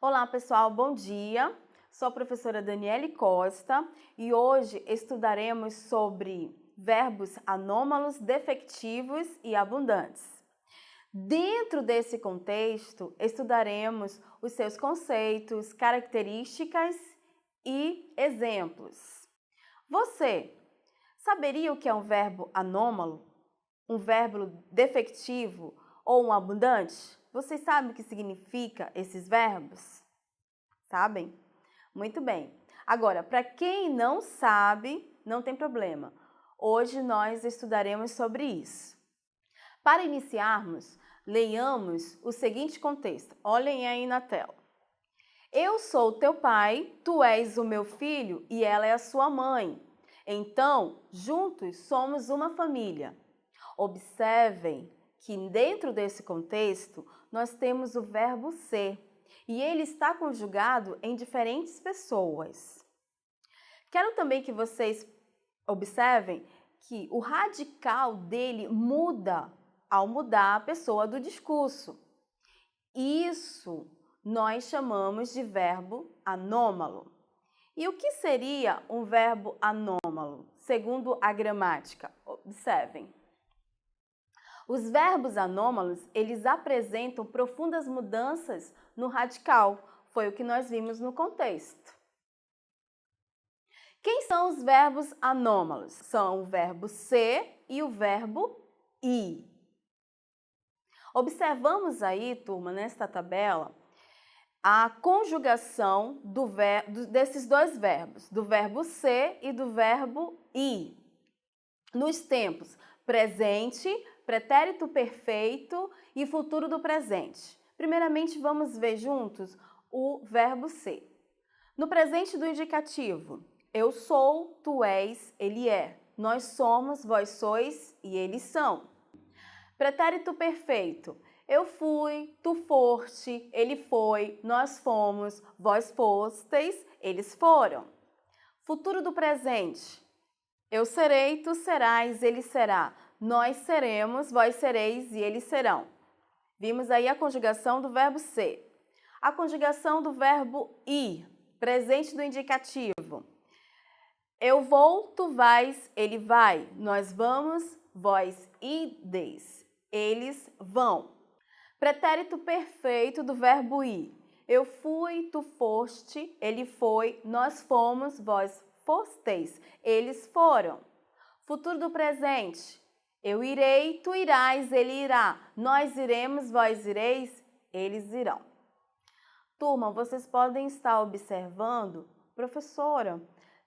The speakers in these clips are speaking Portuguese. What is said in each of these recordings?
Olá pessoal, bom dia! Sou a professora Daniele Costa e hoje estudaremos sobre verbos anômalos, defectivos e abundantes. Dentro desse contexto, estudaremos os seus conceitos, características e exemplos. Você saberia o que é um verbo anômalo, um verbo defectivo ou um abundante? Vocês sabem o que significa esses verbos? Sabem? Muito bem. Agora, para quem não sabe, não tem problema. Hoje nós estudaremos sobre isso. Para iniciarmos, leiamos o seguinte contexto. Olhem aí na tela. Eu sou teu pai, tu és o meu filho e ela é a sua mãe. Então, juntos somos uma família. Observem que dentro desse contexto nós temos o verbo ser e ele está conjugado em diferentes pessoas. Quero também que vocês observem que o radical dele muda ao mudar a pessoa do discurso. Isso nós chamamos de verbo anômalo. E o que seria um verbo anômalo, segundo a gramática? Observem. Os verbos anômalos, eles apresentam profundas mudanças no radical. Foi o que nós vimos no contexto. Quem são os verbos anômalos? São o verbo ser e o verbo ir. Observamos aí, turma, nesta tabela, a conjugação desses dois verbos, do verbo ser e do verbo ir. Nos tempos presente, pretérito perfeito e futuro do presente. Primeiramente, vamos ver juntos o verbo ser. No presente do indicativo, eu sou, tu és, ele é. Nós somos, vós sois e eles são. Pretérito perfeito. Eu fui, tu foste, ele foi, nós fomos, vós fostes, eles foram. Futuro do presente. Eu serei, tu serás, ele será. Nós seremos, vós sereis e eles serão. Vimos aí a conjugação do verbo ser. A conjugação do verbo ir, presente do indicativo. Eu vou, tu vais, ele vai. Nós vamos, vós ides, eles vão. Pretérito perfeito do verbo ir. Eu fui, tu foste, ele foi, nós fomos, vós fostes, eles foram. Futuro do presente. Eu irei, tu irás, ele irá. Nós iremos, vós ireis, eles irão. Turma, vocês podem estar observando, professora,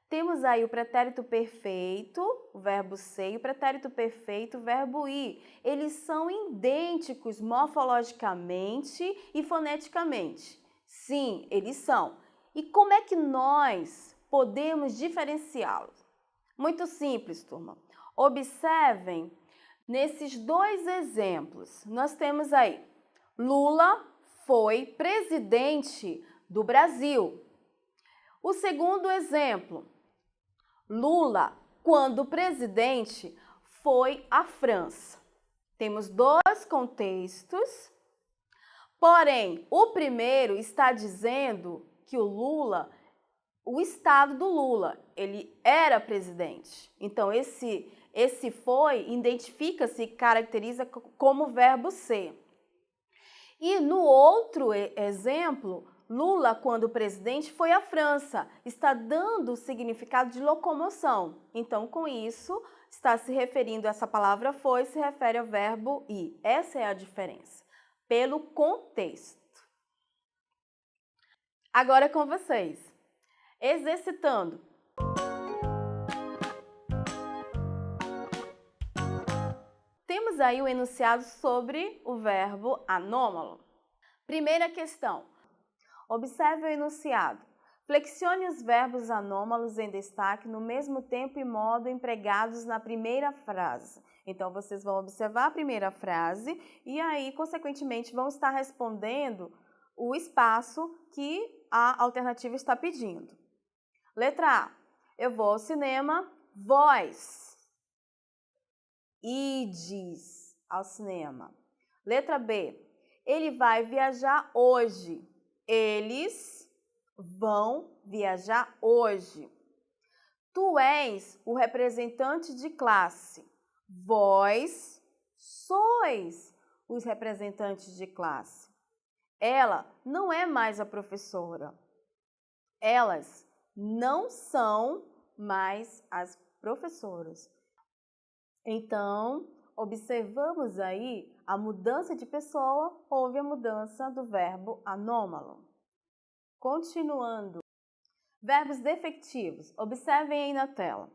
temos aí o pretérito perfeito, o verbo ser, e o pretérito perfeito, o verbo ir. Eles são idênticos morfologicamente e foneticamente. Sim, eles são. E como é que nós podemos diferenciá-los? Muito simples, turma. Observem nesses dois exemplos. Nós temos aí, Lula foi presidente do Brasil. O segundo exemplo, Lula, quando presidente, foi à França. Temos dois contextos, porém, o primeiro está dizendo que o Lula, o estado do Lula, ele era presidente. Então, esse foi identifica-se e caracteriza como verbo ser. E no outro exemplo, Lula, quando presidente, foi à França. Está dando o significado de locomoção. Então, com isso, está se referindo, essa palavra foi, se refere ao verbo ir. Essa é a diferença, pelo contexto. Agora é com vocês. Exercitando. Temos aí o enunciado sobre o verbo anômalo. Primeira questão. Observe o enunciado. Flexione os verbos anômalos em destaque no mesmo tempo e modo empregados na primeira frase. Então, vocês vão observar a primeira frase e aí, consequentemente, vão estar respondendo o espaço que a alternativa está pedindo. Letra A. Eu vou ao cinema, vós ides ao cinema. Letra B. Ele vai viajar hoje. Eles vão viajar hoje. Tu és o representante de classe. Vós sois os representantes de classe. Ela não é mais a professora. Elas não são mais as professoras. Então, observamos aí a mudança de pessoa, houve a mudança do verbo anômalo. Continuando. Verbos defectivos. Observem aí na tela.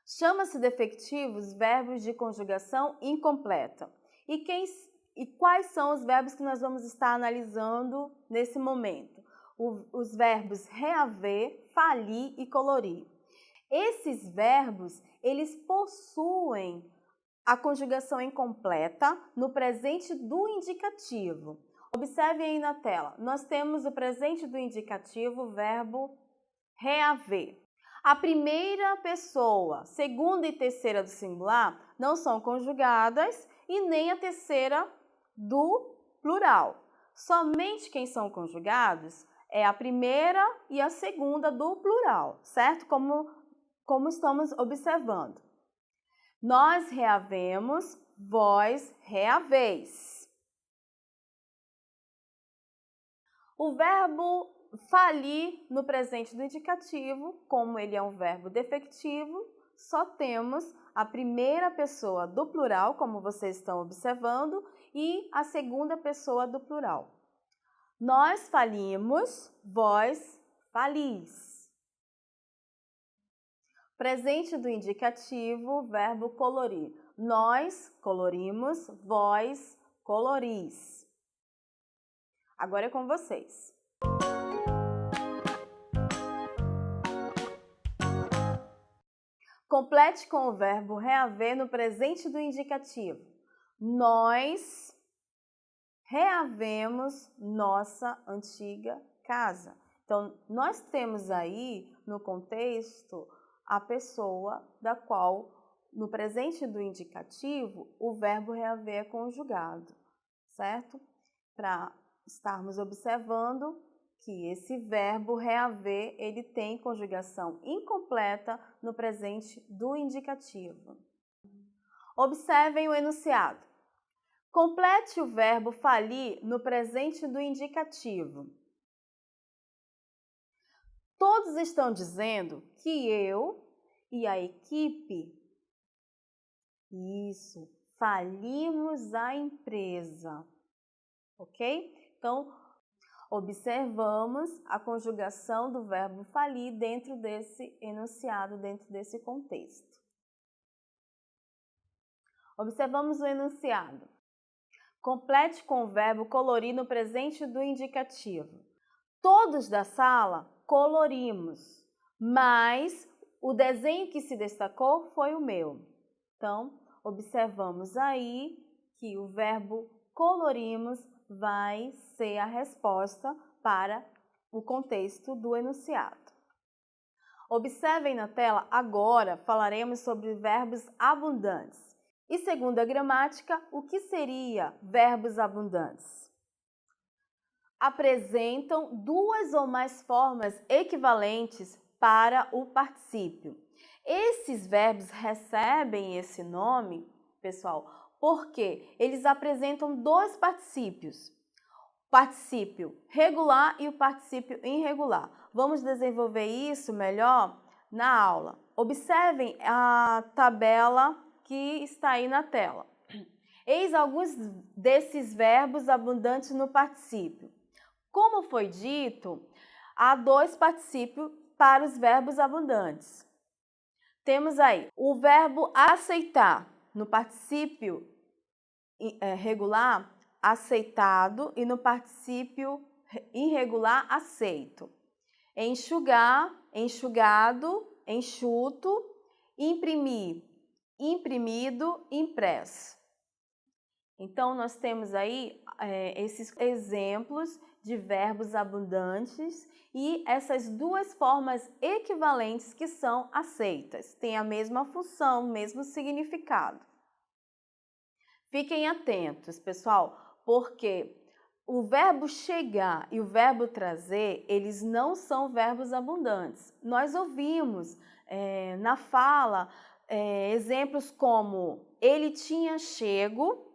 Chama-se defectivos verbos de conjugação incompleta. E quais são os verbos que nós vamos estar analisando nesse momento? Os verbos reaver, falir e colorir. Esses verbos, eles possuem a conjugação incompleta no presente do indicativo. Observem aí na tela. Nós temos o presente do indicativo, o verbo reaver. A primeira pessoa, segunda e terceira do singular não são conjugadas e nem a terceira do plural. Somente quem são conjugados é a primeira e a segunda do plural, certo? Como estamos observando. Nós reavemos, vós reaveis. O verbo falir no presente do indicativo, como ele é um verbo defectivo, só temos a primeira pessoa do plural, como vocês estão observando, e a segunda pessoa do plural. Nós falimos, vós falis. Presente do indicativo, verbo colorir. Nós colorimos, vós coloris. Agora é com vocês. Complete com o verbo reaver no presente do indicativo. Nós reavemos nossa antiga casa. Então, nós temos aí no contexto a pessoa da qual, no presente do indicativo, o verbo reaver é conjugado, certo? Para estarmos observando que esse verbo reaver, ele tem conjugação incompleta no presente do indicativo. Observem o enunciado. Complete o verbo falir no presente do indicativo. Todos estão dizendo que eu e a equipe, falimos a empresa, ok? Então, observamos a conjugação do verbo falir dentro desse enunciado, dentro desse contexto. Observamos o enunciado. Complete com o verbo colorir no presente do indicativo. Todos da sala colorimos, mas o desenho que se destacou foi o meu. Então, observamos aí que o verbo colorimos vai ser a resposta para o contexto do enunciado. Observem na tela, agora falaremos sobre verbos abundantes. E segundo a gramática, o que seria verbos abundantes? Apresentam duas ou mais formas equivalentes para o particípio. Esses verbos recebem esse nome, pessoal, porque eles apresentam dois particípios, o particípio regular e o particípio irregular. Vamos desenvolver isso melhor na aula. Observem a tabela que está aí na tela. Eis alguns desses verbos abundantes no particípio. Como foi dito, há dois particípios para os verbos abundantes. Temos aí o verbo aceitar, no particípio regular, aceitado, e no particípio irregular, aceito. Enxugar, enxugado, enxuto, imprimir, imprimido, impresso. Então, nós temos aí esses exemplos de verbos abundantes e essas duas formas equivalentes que são aceitas. Tem a mesma função, mesmo significado. Fiquem atentos, pessoal, porque o verbo chegar e o verbo trazer, eles não são verbos abundantes. Nós ouvimos na fala exemplos como ele tinha chego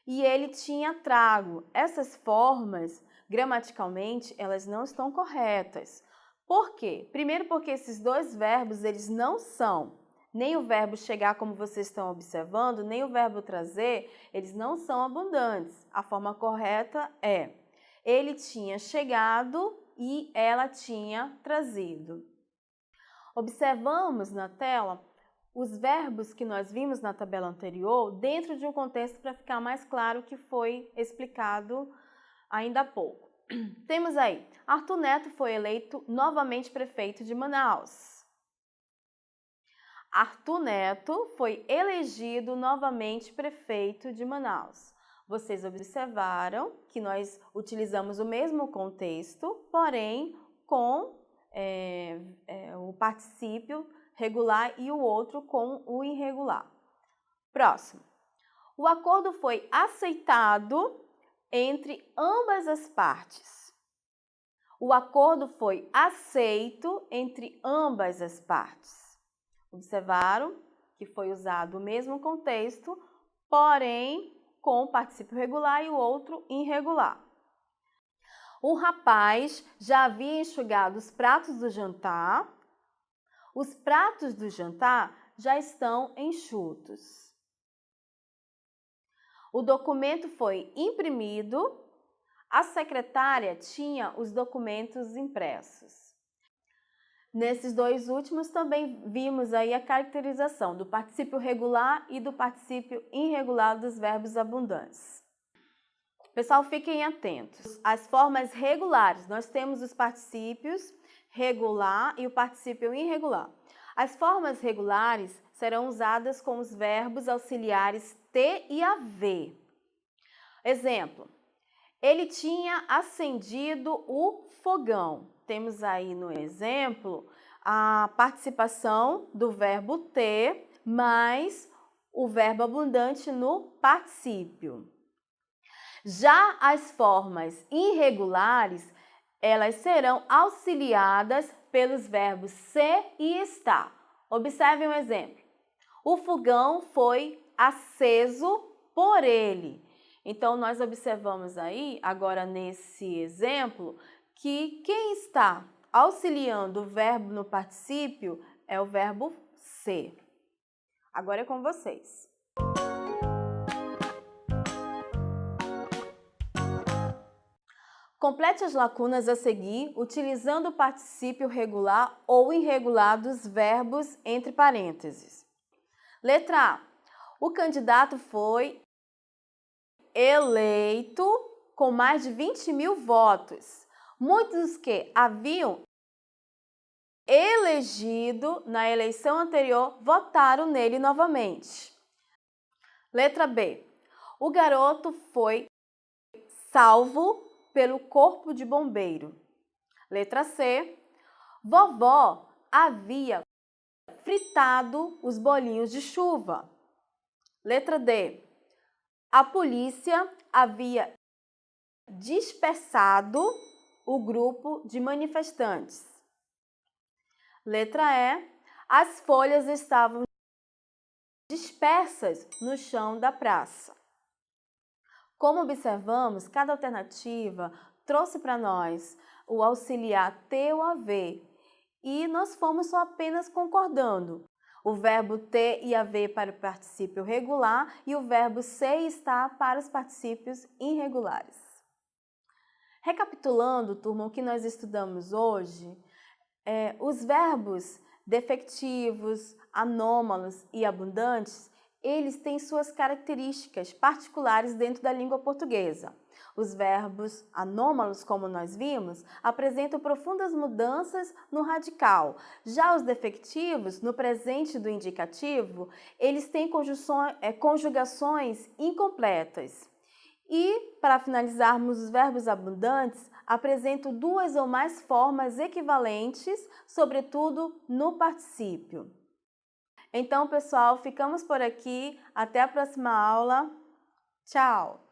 e ele tinha trago. Essas formas, gramaticalmente, elas não estão corretas. Por quê? Primeiro porque esses dois verbos, eles não são, nem o verbo chegar, como vocês estão observando, nem o verbo trazer, eles não são abundantes. A forma correta é: ele tinha chegado e ela tinha trazido. Observamos na tela os verbos que nós vimos na tabela anterior dentro de um contexto para ficar mais claro o que foi explicado ainda há pouco. Temos aí, Arthur Neto foi eleito novamente prefeito de Manaus. Arthur Neto foi elegido novamente prefeito de Manaus. Vocês observaram que nós utilizamos o mesmo contexto, porém com o particípio regular e o outro com o irregular. Próximo. O acordo foi aceitado entre ambas as partes. O acordo foi aceito entre ambas as partes. Observaram que foi usado o mesmo contexto, porém com o particípio regular e o outro irregular. O rapaz já havia enxugado os pratos do jantar. Os pratos do jantar já estão enxutos. O documento foi imprimido. A secretária tinha os documentos impressos. Nesses dois últimos também vimos aí a caracterização do particípio regular e do particípio irregular dos verbos abundantes. Pessoal, fiquem atentos. As formas regulares, nós temos os particípios regular e o particípio irregular. As formas regulares serão usadas com os verbos auxiliares ter e haver. Exemplo, ele tinha acendido o fogão. Temos aí no exemplo a participação do verbo ter mais o verbo abundante no particípio. Já as formas irregulares, elas serão auxiliadas pelos verbos ser e estar. Observem um exemplo. O fogão foi aceso por ele. Então, nós observamos aí, agora nesse exemplo, que quem está auxiliando o verbo no particípio é o verbo ser. Agora é com vocês. Complete as lacunas a seguir utilizando o particípio regular ou irregular dos verbos entre parênteses. Letra A. O candidato foi eleito com mais de 20.000 votos. Muitos que haviam elegido na eleição anterior votaram nele novamente. Letra B. O garoto foi salvo pelo corpo de bombeiro. Letra C. Vovó havia fritado os bolinhos de chuva. Letra D. A polícia havia dispersado o grupo de manifestantes. Letra E. As folhas estavam dispersas no chão da praça. Como observamos, cada alternativa trouxe para nós o auxiliar ter ou haver e nós fomos só apenas concordando. O verbo ter e haver para o particípio regular e o verbo ser e estar para os particípios irregulares. Recapitulando, turma, o que nós estudamos hoje, os verbos defectivos, anômalos e abundantes, eles têm suas características particulares dentro da língua portuguesa. Os verbos anômalos, como nós vimos, apresentam profundas mudanças no radical. Já os defectivos, no presente do indicativo, eles têm conjugações incompletas. E, para finalizarmos, os verbos abundantes apresentam duas ou mais formas equivalentes, sobretudo no particípio. Então, pessoal, ficamos por aqui. Até a próxima aula. Tchau!